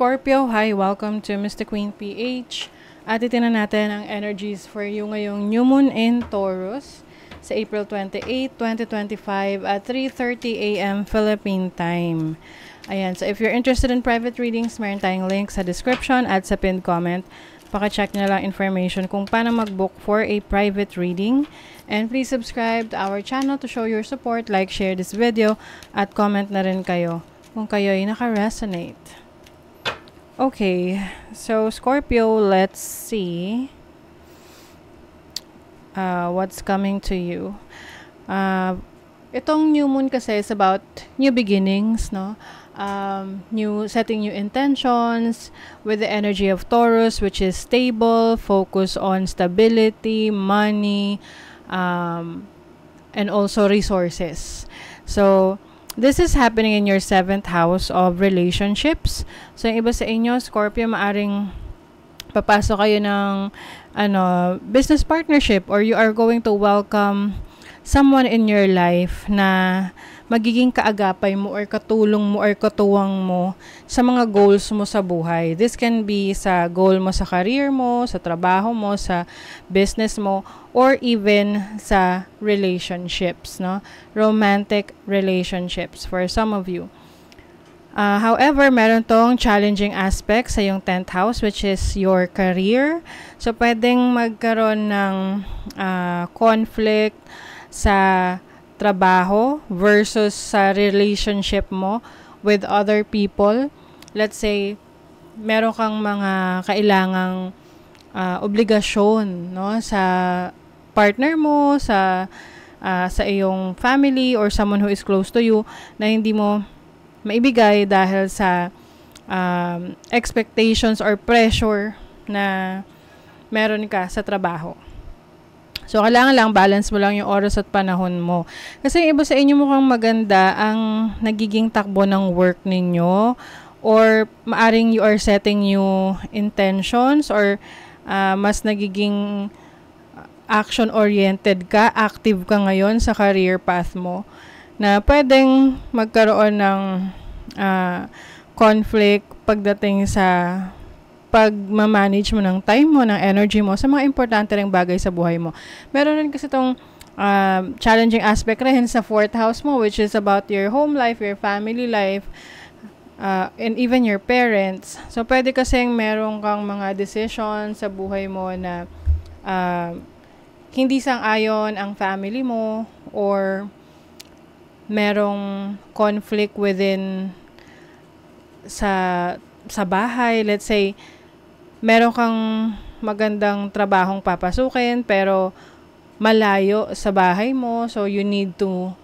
Scorpio, hi! Welcome to Mr. Queen PH. At itinan natin ang energies for you ngayong New Moon in Taurus sa April 28, 2025 at 3:30 a.m. Philippine Time. Ayan, so if you're interested in private readings, meron tayong link sa description at sa pinned comment. Paka-check nyo lang information kung paano mag-book for a private reading. And please subscribe to our channel to show your support, like, share this video, at comment na rin kayo kung kayo ay naka-resonate. Okay, so Scorpio, let's see what's coming to you. Itong new moon kasi is about new beginnings, no? Setting new intentions with the energy of Taurus, which is stable, focus on stability, money, and also resources. So this is happening in your 7th house of relationships. So yung iba sa inyo, Scorpio, maaring papasok kayo ng business partnership, or you are going to welcome someone in your life na magiging kaagapay mo or katulong mo or katuwang mo sa mga goals mo sa buhay. This can be sa goal mo sa career mo, sa trabaho mo, sa business mo, or even sa relationships, no? Romantic relationships for some of you. However, meron tong challenging aspect sa yung 10th house, which is your career. So, pwedeng magkaroon ng conflict sa trabaho versus sa relationship mo with other people. Let's say, meron kang mga kailangang obligasyon, no, sa partner mo, sa iyong family or someone who is close to you na hindi mo maibigay dahil sa expectations or pressure na meron ka sa trabaho. So, kailangan lang balance mo lang yung oras at panahon mo. Kasi yung iba sa inyo mukhang maganda ang nagiging takbo ng work ninyo, or maaring you are setting new intentions, or mas nagiging action-oriented ka, active ka ngayon sa career path mo, na pwedeng magkaroon ng conflict pagdating sa pag-manage mo ng time mo, ng energy mo sa mga importante ring bagay sa buhay mo. Meron rin kasi itong challenging aspect rin sa 4th house mo, which is about your home life, your family life, and even your parents. So, pwede kasing meron kang mga decisions sa buhay mo na hindi sang-ayon ang family mo, or merong conflict within sa bahay. Let's say, meron kang magandang trabahong papasukin pero malayo sa bahay mo, so you need to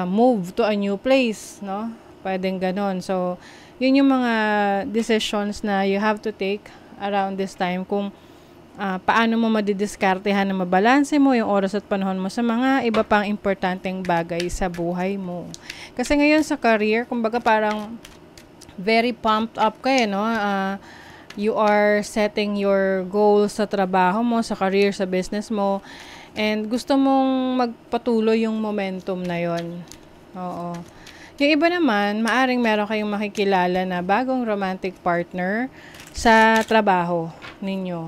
move to a new place, no? Pwedeng ganon. So, yun yung mga decisions na you have to take around this time, kung paano mo madidiskartehan na mabalanse mo yung oras at panahon mo sa mga iba pang importanteng bagay sa buhay mo. Kasi ngayon sa career, kumbaga parang very pumped up ka, no? You are setting your goals sa trabaho mo, sa career, sa business mo, and gusto mong magpatuloy yung momentum na yon. Oo. Yung iba naman, maaring meron kayong makikilala na bagong romantic partner sa trabaho ninyo.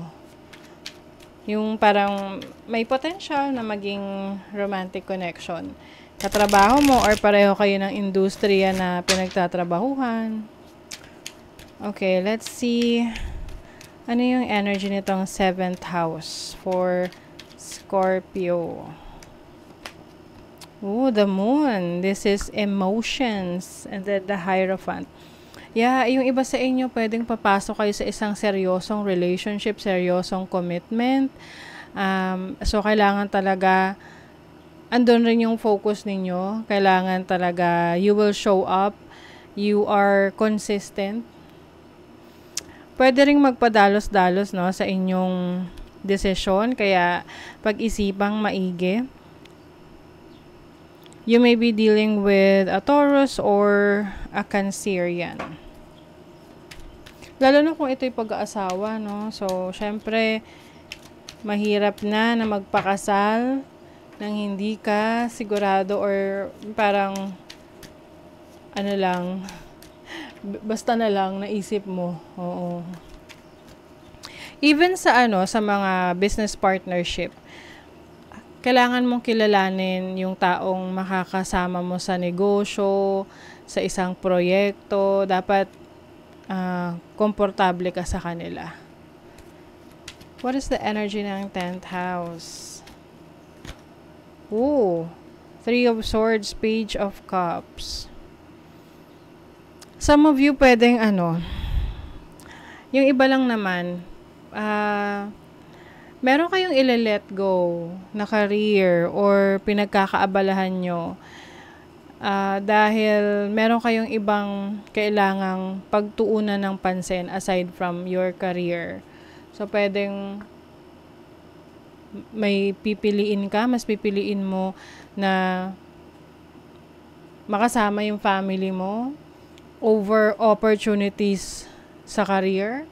Yung parang may potential na maging romantic connection. Katrabaho mo or pareho kayo ng industriya na pinagtatrabahuhan. Okay, let's see. Ano yung energy nitong 7th house for Scorpio? Oh, the moon. This is emotions. And then the Hierophant. Yeah, yung iba sa inyo, pwedeng papasok kayo sa isang seryosong relationship, seryosong commitment. So, kailangan talaga, andun rin yung focus ninyo. Kailangan talaga, you will show up. You are consistent. Pwede ring magpadalos-dalos, no, sa inyong desisyon, kaya pag-isipang maigi. You may be dealing with a Taurus or a Cancerian. Lalo na kung ito'y pag-aasawa, no? So, syempre, mahirap na magpakasal nang hindi ka sigurado, or parang ano lang, Basta na lang naisip mo. Oo. Even sa sa mga business partnership, kailangan mong kilalanin yung taong makakasama mo sa negosyo, sa isang proyekto. Dapat komportable ka sa kanila. What is the energy ng 10th house? Ooh, 3 of Swords, Page of Cups. Some of you pwedeng yung iba lang naman, meron kayong ile-let go na career or pinagkakaabalahan nyo dahil meron kayong ibang kailangang pagtuunan ng pansin aside from your career. So, pwedeng may pipiliin ka, mas pipiliin mo na makasama yung family mo over opportunities sa career.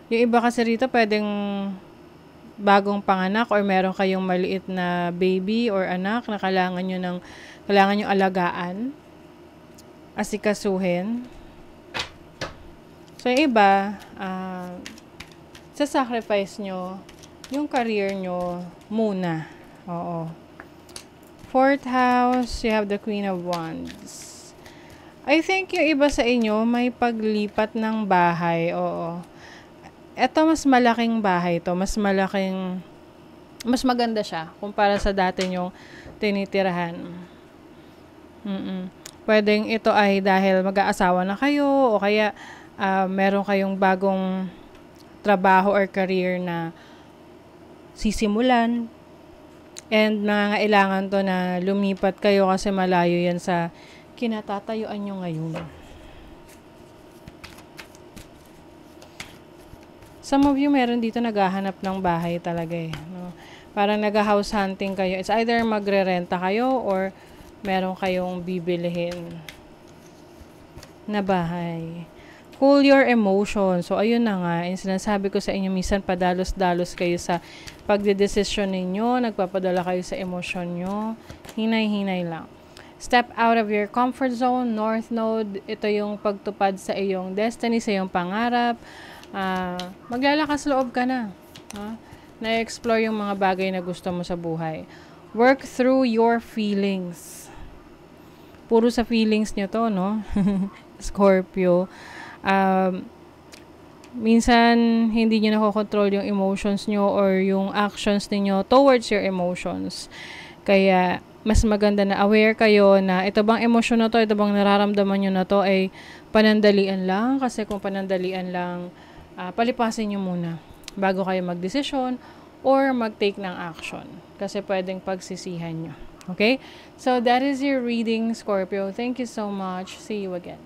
Yung iba kasi rito pwedeng bagong panganak or meron kayong maliit na baby or anak na kailangan nyo alagaan, asikasuhin. So, yung iba, sasacrifice nyo yung career nyo muna. Oo. 4th house, you have the Queen of Wands. I think yung iba sa inyo may paglipat ng bahay. Oo. Ito mas malaking bahay to. Mas maganda siya kumpara sa dati nyong tinitirahan. Pwedeng ito ay dahil mag-aasawa na kayo o kaya meron kayong bagong trabaho or career na sisimulan and nangangailangan to na lumipat kayo kasi malayo yan sa kinatatayuan nyo ngayon. Some of you meron dito naghahanap ng bahay talaga no? Parang nag-house hunting kayo. It's either magre-renta kayo or meron kayong bibilihin na bahay. Cool your emotions. So, ayun na nga. Yung sinasabi ko sa inyo, minsan padalos-dalos kayo sa pagdedesisyon ninyo. Nagpapadala kayo sa emosyon nyo. Hinay-hinay lang. Step out of your comfort zone. North Node. Ito yung pagtupad sa iyong destiny, sa iyong pangarap. Maglalakas loob ka na. Na-explore yung mga bagay na gusto mo sa buhay. Work through your feelings. Puro sa feelings nyo to, no? Scorpio. Minsan hindi nyo nakokontrol yung emotions nyo or yung actions niyo towards your emotions. Kaya mas maganda na aware kayo na ito bang emosyon na to, ito bang nararamdaman nyo na to ay panandalian lang. Kasi kung panandalian lang, palipasin nyo muna bago kayo magdesisyon or mag-take ng action. Kasi pwedeng pagsisihan nyo. Okay? So that is your reading, Scorpio. Thank you so much. See you again.